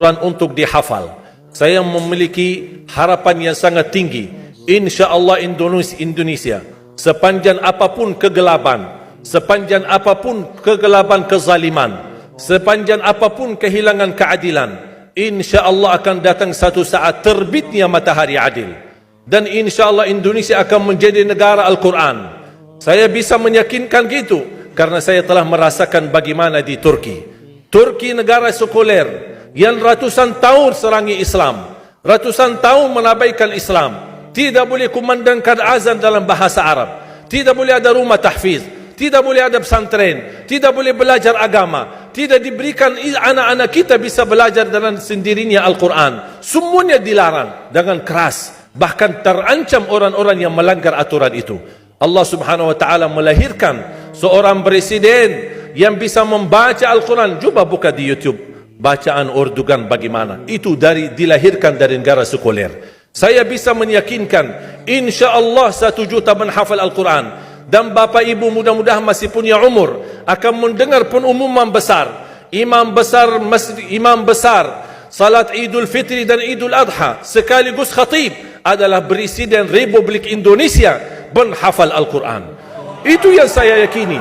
Quran untuk dihafal. Saya memiliki harapan yang sangat tinggi. InsyaAllah Indonesia, sepanjang apapun kegelapan, sepanjang apapun kegelapan kezaliman, sepanjang apapun kehilangan keadilan, InsyaAllah akan datang satu saat terbitnya matahari adil. Dan InsyaAllah Indonesia akan menjadi negara Al-Quran. Saya bisa meyakinkan gitu karena saya telah merasakan bagaimana di Turki. Turki negara sekuler yang ratusan tahun serangi Islam, ratusan tahun menabaikan Islam, tidak boleh kumandangkan azan dalam bahasa Arab, tidak boleh ada rumah tahfiz, tidak boleh ada pesantren, tidak boleh belajar agama, tidak diberikan anak-anak kita bisa belajar dengan sendirinya Al-Quran. Semuanya dilarang dengan keras, bahkan terancam orang-orang yang melanggar aturan itu. Allah Subhanahu wa taala melahirkan seorang presiden yang bisa membaca Al-Quran. Coba buka di YouTube bacaan Erdogan bagaimana. Itu dilahirkan dari negara sekuler. Saya bisa meyakinkan InsyaAllah 1 juta menghafal Al-Quran. Dan Bapak Ibu mudah-mudahan masih punya umur akan mendengar pengumuman besar. Imam besar salat Idul Fitri dan Idul Adha sekaligus khatib adalah Presiden Republik Indonesia menghafal Al-Quran. Itu yang saya yakini.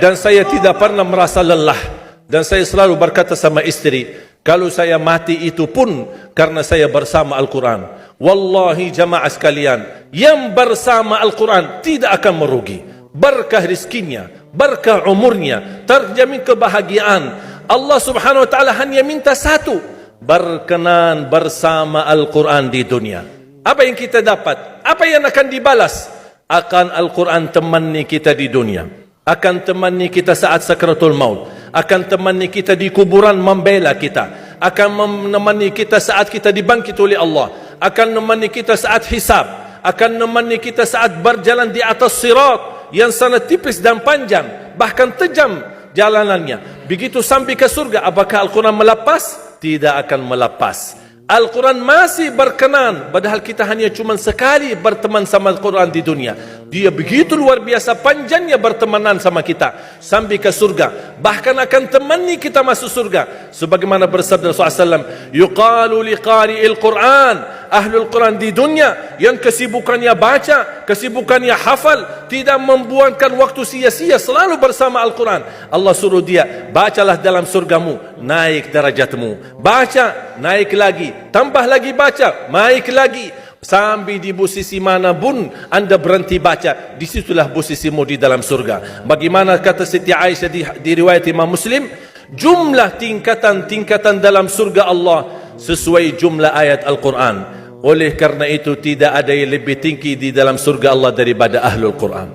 Dan saya tidak pernah merasa lelah. Dan saya selalu berkata sama istri, kalau saya mati itu pun karena saya bersama Al-Quran. Wallahi jamaah sekalian, yang bersama Al-Quran tidak akan merugi. Berkah rizkinya, berkah umurnya, terjamin kebahagiaan. Allah Subhanahu wa taala hanya minta satu, berkenan bersama Al-Quran di dunia. Apa yang kita dapat? Apa yang akan dibalas? Akan Al-Quran temani kita di dunia, akan temani kita saat sakratul maut, akan temani kita di kuburan membela kita, akan menemani kita saat kita dibangkit oleh Allah, akan menemani kita saat hisab, akan menemani kita saat berjalan di atas sirat yang sangat tipis dan panjang, bahkan tajam jalanannya. Begitu sampai ke surga, apakah Al-Quran melepas? Tidak akan melepas. Al-Quran masih berkenan, padahal kita hanya cuma sekali berteman sama Al-Quran di dunia. Dia begitu luar biasa panjangnya bertemanan sama kita sampai ke surga, bahkan akan temani kita masuk surga. Sebagaimana bersabda Rasulullah SAW, yuqalu liqari'il Quran, ahlul Quran di dunia yang kesibukannya baca, kesibukannya hafal, tidak membuangkan waktu sia-sia, selalu bersama Al-Quran. Allah suruh dia, bacalah dalam surgamu, naik derajatmu. Baca, naik lagi, tambah lagi baca, naik lagi, sampai di posisi mana pun anda berhenti baca, disitulah posisimu di dalam surga. Bagaimana kata Siti Aisyah di riwayat Imam Muslim, jumlah tingkatan-tingkatan dalam surga Allah sesuai jumlah ayat Al-Quran. Oleh karena itu tidak ada yang lebih tinggi di dalam surga Allah daripada Ahlul Quran.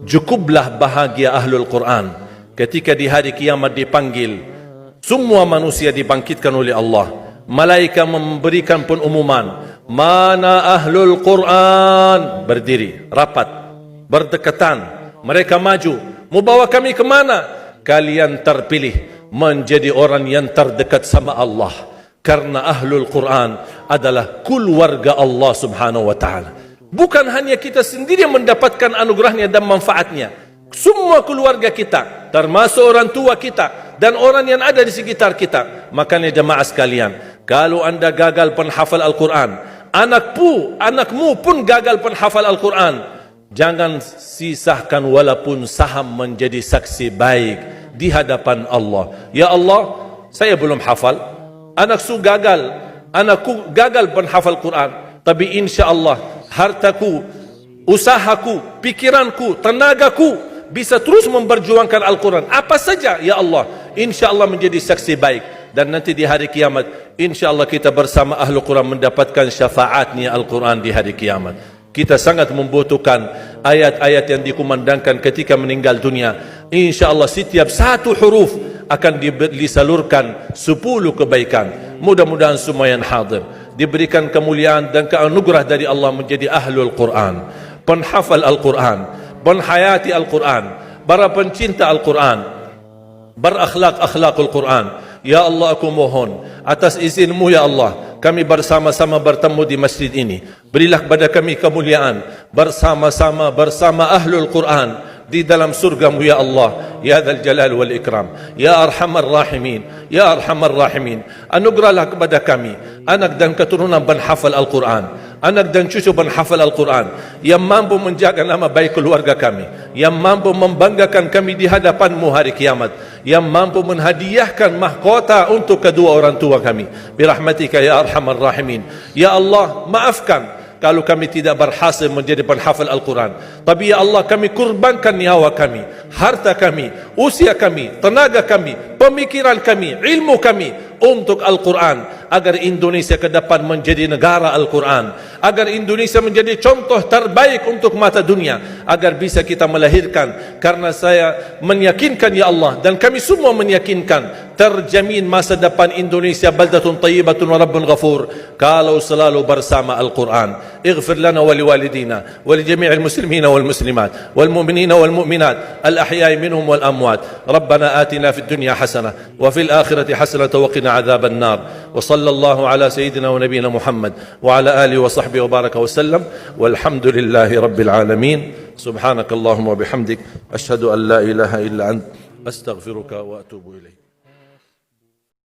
Cukuplah bahagia Ahlul Quran ketika di hari kiamat dipanggil, semua manusia dibangkitkan oleh Allah. Malaikat memberikan pengumuman, mana Ahlul Quran? Berdiri, rapat, berdekatan. Mereka maju, mau bawa kami ke mana? Kalian terpilih menjadi orang yang terdekat sama Allah. Karena Ahlul Quran adalah keluarga Allah Subhanahu wa ta'ala. Bukan hanya kita sendiri yang mendapatkan anugerahnya dan manfaatnya, semua keluarga kita, termasuk orang tua kita dan orang yang ada di sekitar kita. Makanya jemaah sekalian, kalau anda gagal penghafal Al-Quran, anakmu pun gagal penghafal Al-Quran, jangan sisahkan walaupun saham menjadi saksi baik di hadapan Allah. Ya Allah, saya belum hafal, anakku gagal penghafal Quran, tapi insyaAllah hartaku, usahaku, pikiranku, tenagaku bisa terus memperjuangkan Al-Quran. Apa saja, ya Allah, insyaAllah menjadi saksi baik. Dan nanti di hari kiamat, insyaAllah kita bersama Ahlul Quran mendapatkan syafaatnya Al-Quran di hari kiamat. Kita sangat membutuhkan ayat-ayat yang dikumandangkan ketika meninggal dunia. InsyaAllah setiap satu huruf akan disalurkan 10 kebaikan. Mudah-mudahan semua yang hadir diberikan kemuliaan dan keanugerah dari Allah menjadi Ahlul Quran, penghafal Al-Quran, penghayati Al-Quran, para pencinta Al-Quran, berakhlak-akhlakul Quran. Ya Allah, aku mohon atas izinmu ya Allah, kami bersama-sama bertemu di masjid ini. Berilah kepada kami kemuliaan bersama-sama bersama Ahlul Quran di dalam surgamu ya Allah, ya Dzal Jalal wal Ikram, ya Arhamar Rahimin, ya Arhamar Rahimin. Anugerahlah kepada kami anak dan keturunan penghafal Al-Quran, anak dan cucu penghafal Al-Quran yang mampu menjaga nama baik keluarga kami, yang mampu membanggakan kami di hadapan-Mu hari kiamat, yang mampu menghadiahkan mahkota untuk kedua orang tua kami. Birahmatika ya Arhamar Rahimin. Ya Allah, maafkan kalau kami tidak berhasil menjadi penghafal Al-Quran. Tapi ya Allah, kami kurbankan nyawa kami, harta kami, usia kami, tenaga kami, pemikiran kami, ilmu kami untuk Al-Quran, agar Indonesia ke depan menjadi negara Al-Quran, agar Indonesia menjadi contoh terbaik untuk mata dunia, agar bisa kita melahirkan. Karena saya meyakinkan ya Allah, dan kami semua meyakinkan, terjamin masa depan Indonesia baldatun tayyibatun wa rabbun ghafur kalau selalu bersama Al-Quran. اغفر لنا ولوالدينا ولجميع المسلمين والمسلمات والمؤمنين والمؤمنات الأحياء منهم والأموات. ربنا آتنا في الدنيا حسنة وفي الآخرة حسنة وقنا عذاب النار. وصلى الله على سيدنا ونبينا محمد وعلى آله وصحبه وبارك وسلم والحمد لله رب العالمين. سبحانك اللهم وبحمدك أشهد أن لا إله إلا أنت أستغفرك وأتوب إليك.